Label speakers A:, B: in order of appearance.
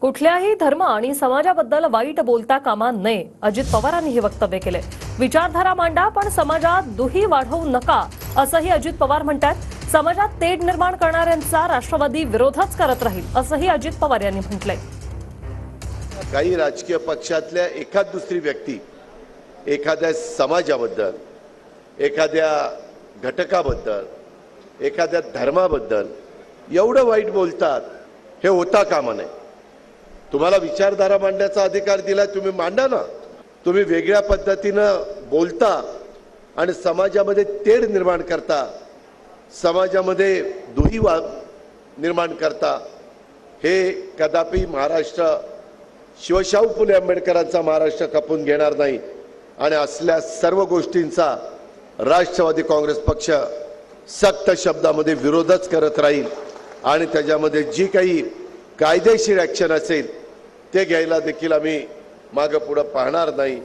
A: कुठल्याही धर्म आणि समाजाबद्दल वाईट बोलता कामा नये, अजित पवारांनी हे वक्तव्य केले। विचारधारा मांडा, पण समाजात दुही वाढवू नका, असंही अजित पवार म्हणतात। समाजात तेढ निर्माण करणाऱ्यांचा राष्ट्रवादी विरोधच करत राहील, असंही अजित पवार यांनी म्हटलंय।
B: काही राजकीय पक्षातल्या एखाद दुसरी व्यक्ती एखाद्या समाजाबद्दल, एखाद्या घटकाबद्दल, एखाद्या धर्माबद्दल एवढं वाईट बोलतात, हे होता कामा नये। तुम्हाला विचारधारा मांडण्याचा अधिकार दिला, तुम्ही मांडा ना। तुम्ही वेगळ्या पद्धतीनं बोलता आणि समाजामध्ये तेढ निर्माण करता, समाजामध्ये दुही निर्माण करता, हे कदापि महाराष्ट्र शिवशाहू फुले आंबेडकरांचा महाराष्ट्र खपून घेणार नाही। आणि असल्या सर्व गोष्टींचा राष्ट्रवादी काँग्रेस पक्ष सक्त शब्दामध्ये विरोधच करत राहील आणि त्याच्यामध्ये जी काही कायदेशीर ॲक्शन असेल ते घ्यायला देखील आम्ही मागे पुढे पाहणार नाही।